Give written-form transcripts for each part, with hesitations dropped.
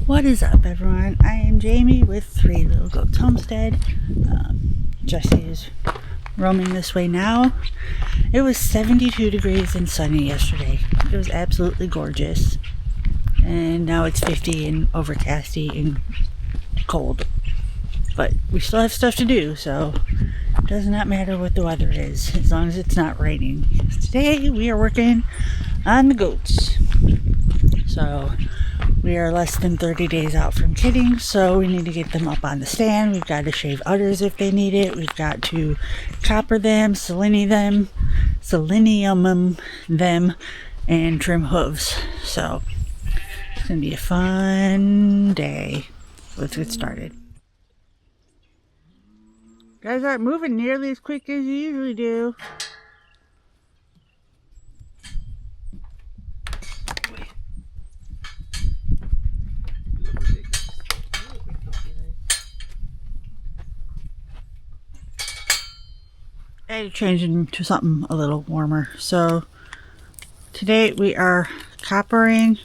What is up, everyone? I am Jamie with 3 Little Goats Homestead. Jesse is roaming this way now. It was 72 degrees and sunny yesterday. It was absolutely gorgeous. And now it's 50 and overcasty and cold. But we still have stuff to do, so it does not matter what the weather is, as long as it's not raining. Today we are working on the goats. So we are less than 30 days out from kidding, so we need to get them up on the stand. We've got to shave udders if they need it. We've got to copper them, selenium them, and trim hooves. So it's going to be a fun day. Let's get started. Guys aren't moving nearly as quick as you usually do. I had to change into something a little warmer. So today we are coppering,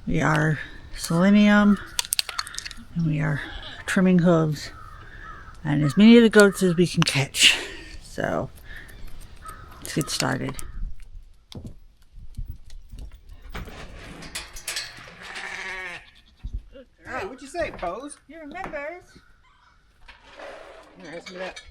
we are selenium, and we are trimming hooves on as many of the goats as we can catch. So let's get started. Hey, what'd you say, Pose? You remember? Yeah, ask me that.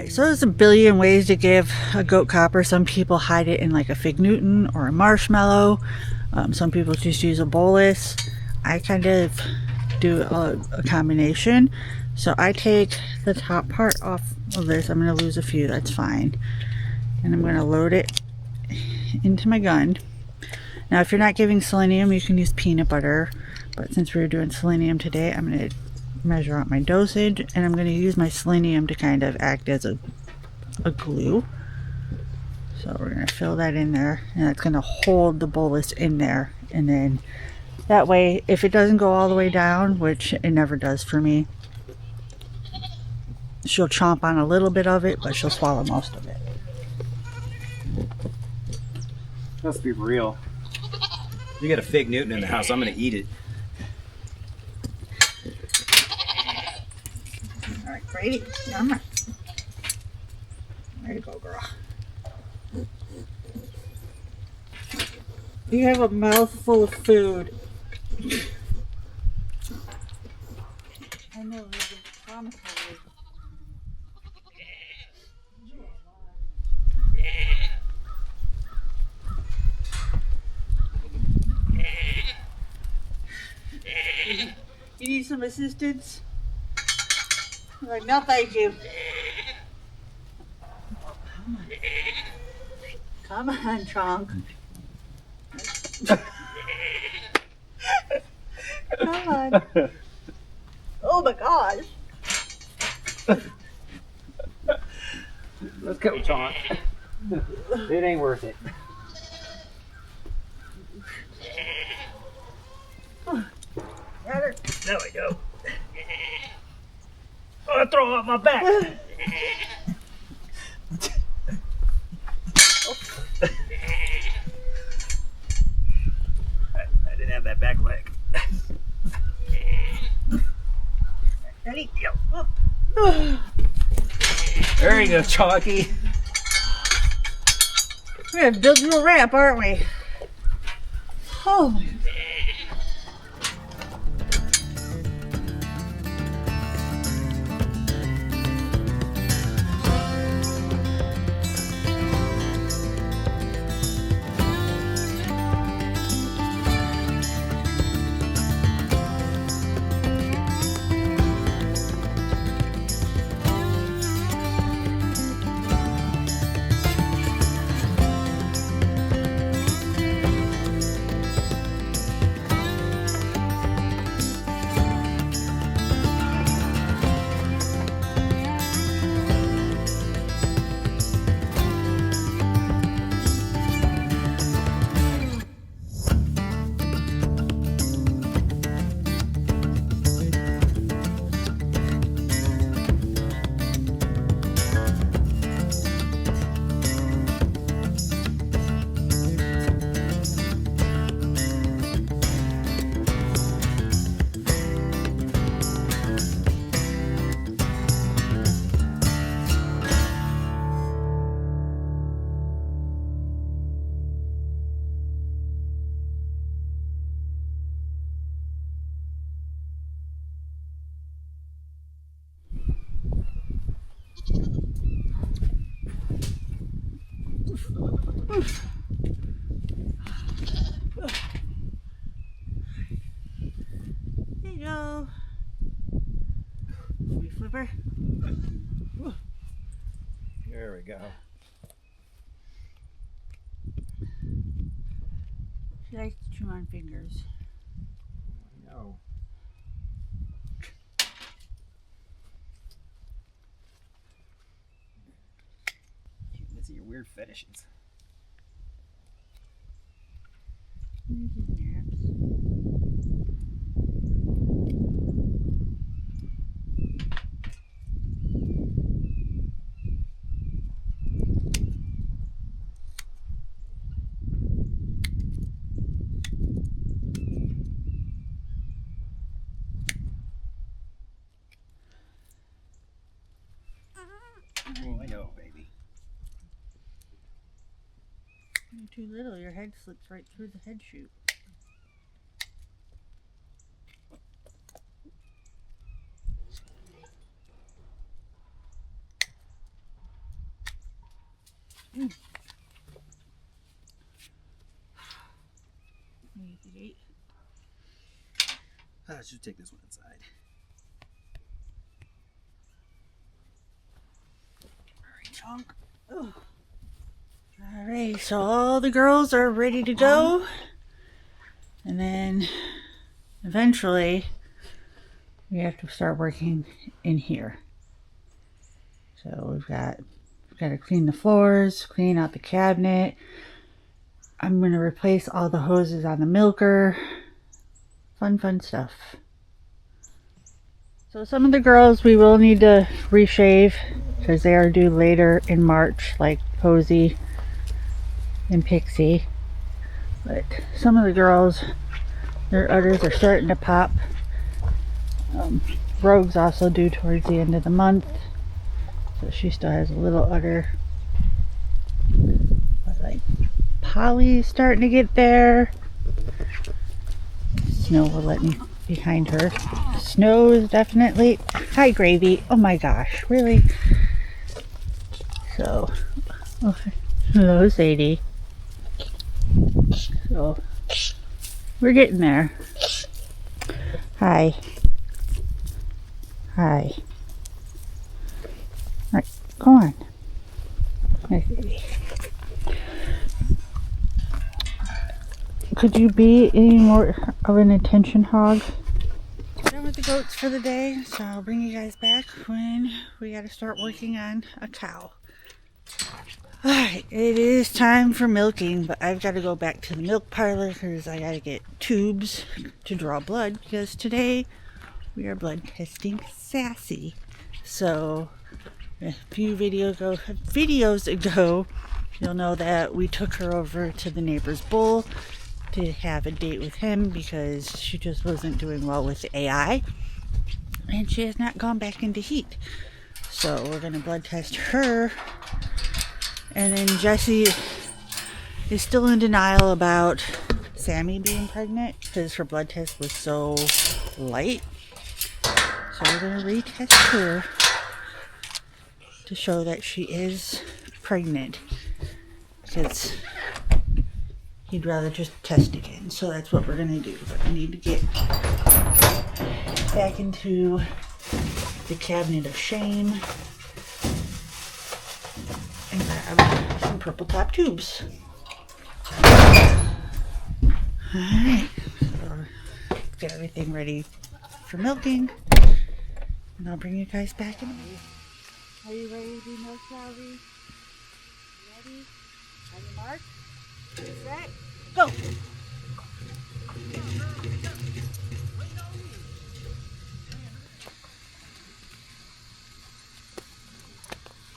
So there's a billion ways to give a goat copper. Some people hide it in like a fig Newton or a marshmallow. Some people just use a bolus. I kind of do a combination. So I take the top part off of this. I'm going to lose a few, that's fine. And I'm going to load it into my gun. Now if you're not giving selenium, you can use peanut butter. But since we're doing selenium today, I'm going to measure out my dosage, and I'm going to use my selenium to kind of act as a glue. So we're going to fill that in there, and that's going to hold the bolus in there, and then that way if it doesn't go all the way down, which it never does for me, she'll chomp on a little bit of it, but she'll swallow most of it. Let's be real. You got a fig Newton in the house, I'm going to eat it. right, Brady. Come on. There you go, girl. You have a mouthful of food. I know, you've been traumatized. You need some assistance? Like, no, thank you. Come on, Chonk. Come on. Oh my gosh. Let's go, Chonk. It ain't worth it. There we go. Oh, I throw out my back. I didn't have that back leg. Ready? There you go, Chalky. We're gonna build you a ramp, aren't we? Oh my. There you go. We flipper. There we go. She likes to chew on fingers. No. These are your weird fetishes. Oh, I know, baby. You're too little. Your head slips right through the head chute. I should take this one inside. Chunk. Oh. Alright, so all the girls are ready to go. And then eventually we have to start working in here. So we've got to clean the floors, clean out the cabinet. I'm going to replace all the hoses on the milker. Fun stuff. So some of the girls we will need to reshave because they are due later in March, like Posey and Pixie. But some of the girls, their udders are starting to pop. Rogue's also due towards the end of the month, so she still has a little udder. But like Polly's starting to get there. Snow will let me behind her. Snow is definitely. Hi, Gravy. Oh my gosh, really? So, hello, Sadie. So, we're getting there. Hi. Hi. Alright, go on. Hi, Sadie. Could you be any more of an attention hog? Done with the goats for the day, so I'll bring you guys back when we gotta start working on a cow. Alright, it is time for milking, but I've got to go back to the milk parlor because I gotta get tubes to draw blood because today we are blood testing Sassy. So, a few videos ago, you'll know that we took her over to the neighbor's bull to have a date with him because she just wasn't doing well with AI and she has not gone back into heat. So we're going to blood test her, and then Jessie is still in denial about Sammy being pregnant because her blood test was so light. So we're going to retest her to show that she is pregnant because he'd rather just test again. So that's what we're going to do. But we need to get back into the cabinet of shame and grab some purple top tubes. Alright, so get everything ready for milking, and I'll bring you guys back in a minute. Are you ready to be milked, Calvary? Ready? On your mark? Set? Go!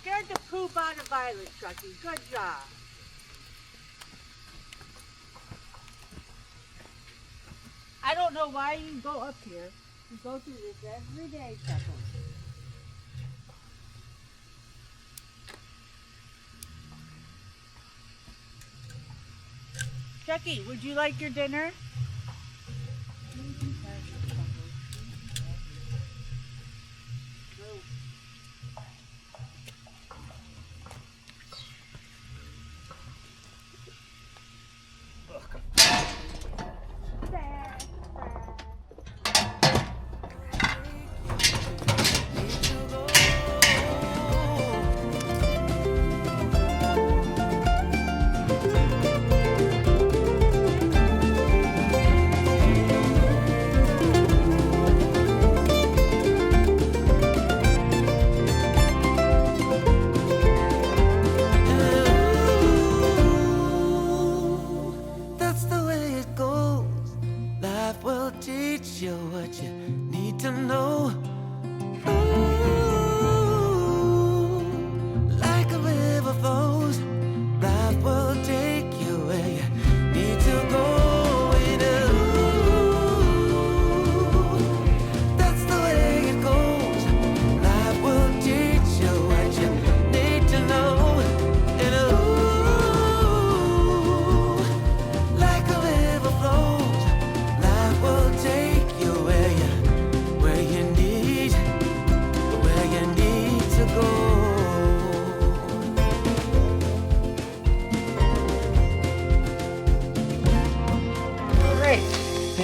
Scared the poop out of Violet, Chucky. Good job. I don't know why you go up here. You go through this every day, Chucky. Chucky, would you like your dinner?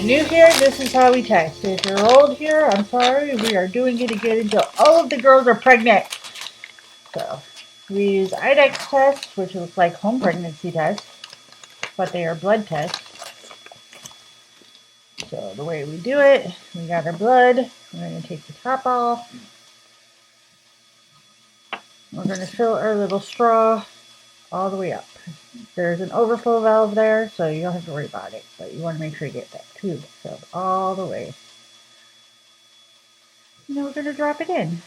New here, this is how we test. If you're old here, I'm sorry, we are doing it again until all of the girls are pregnant. So, we use IDEX tests, which look like home pregnancy tests, but they are blood tests. So, the way we do it, we got our blood, we're going to take the top off. We're going to fill our little straw all the way up. There's an overflow valve there, so you don't have to worry about it. But you want to make sure you get that tube filled all the way. And then we're going to drop it in.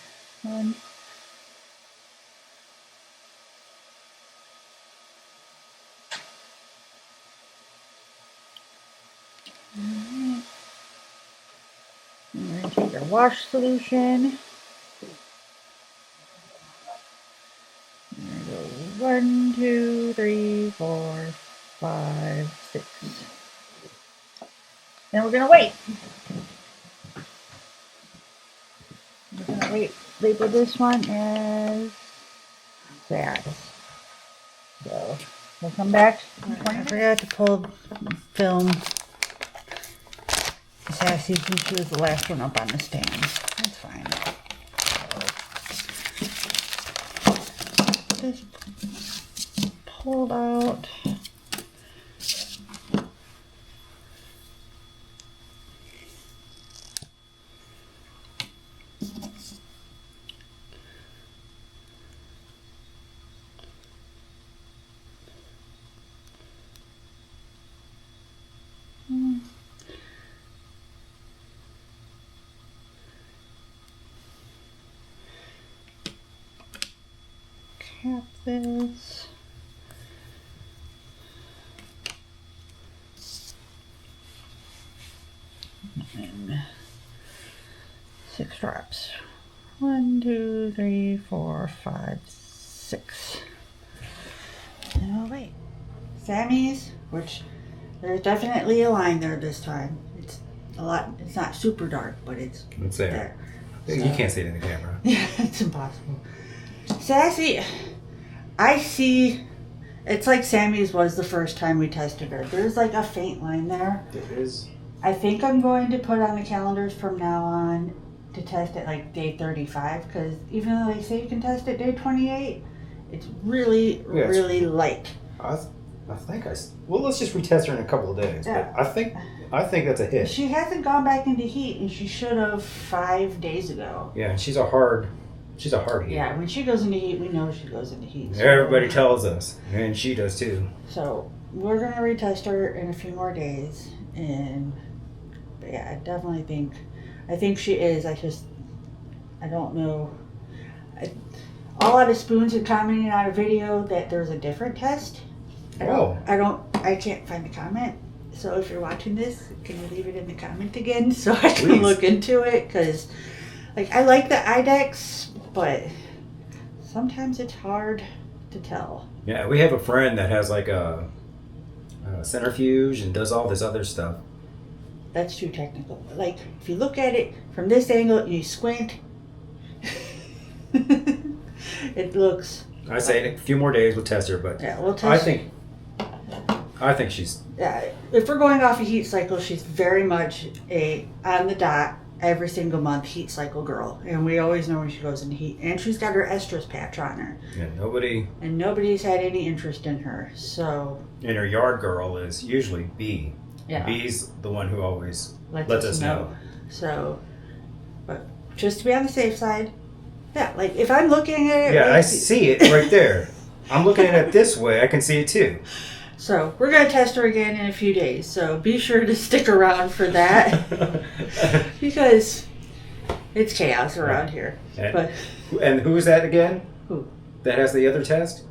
And we're going to take our wash solution. There we go. 1, 2, 3, 4, 5, 6. Then we're gonna wait. We're gonna label this one as that. So we'll come back. I forgot to pull film. Sassy, since she was the last one up on the stand. That's fine. So, this pulled out. Cap this. And 6 drops. 1, 2, 3, 4, 5, 6. Oh wait, Sammy's, which there's definitely a line there this time. It's a lot. It's not super dark, but it's there. You can't see it in the camera. Yeah, it's impossible. Sassy, I see. It's like Sammy's was the first time we tested her. There's like a faint line there. There is. I think I'm going to put on the calendars from now on to test at like day 35, because even though they say you can test at day 28, it's really, really light. I think well, let's just retest her in a couple of days. Yeah. But I think that's a hit. She hasn't gone back into heat, and she should have 5 days ago. Yeah, and she's a hard heat. Yeah, when she goes into heat, we know she goes into heat. So. Everybody tells us, and she does too. So we're gonna retest her in a few more days, and yeah, I definitely think. I think she is. I don't know. All out of spoons had commented on a video that there's a different test. I can't find the comment. So if you're watching this, can you leave it in the comment again so I can Please. look into it? Because like I like the IDEX, but sometimes it's hard to tell. Yeah, we have a friend that has like a centrifuge and does all this other stuff. That's too technical. Like if you look at it from this angle and you squint, it looks. I say in a few more days we'll test her, but Yeah, we'll test. I think she's. Yeah, if we're going off a heat cycle, she's very much a on the dot every single month heat cycle girl, and we always know when she goes into heat. And she's got her estrus patch on her. Yeah, nobody's had any interest in her. So. And her yard girl is usually B. Yeah. B's the one who always lets us know. So, but just to be on the safe side, yeah, like if I'm looking at it. Yeah, right, I see it right there. I'm looking at it this way. I can see it too. So we're going to test her again in a few days. So be sure to stick around for that because it's chaos around here. And who is that again? Who? That has the other test?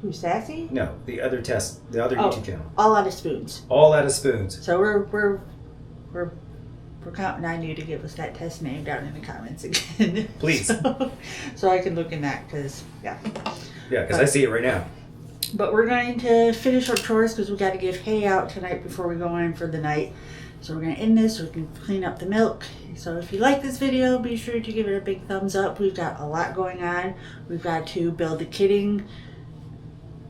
Who's Sassy? No, the other test, the other YouTube channel. All out of spoons. All out of spoons. So we're counting on you to give us that test name down in the comments again. Please. So I can look in that because Yeah, because I see it right now. But we're going to finish our chores because we got to give hay out tonight before we go in for the night. So we're going to end this so we can clean up the milk. So if you like this video, be sure to give it a big thumbs up. We've got a lot going on. We've got to build the kidding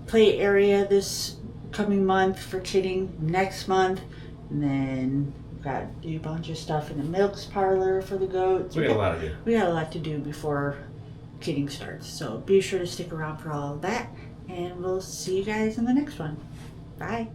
play area this coming month for kidding next month. And then we've got to do a bunch of stuff in the milks parlor for the goats. We got a lot to do. We got a lot to do before kidding starts. So be sure to stick around for all of that. And we'll see you guys in the next one. Bye.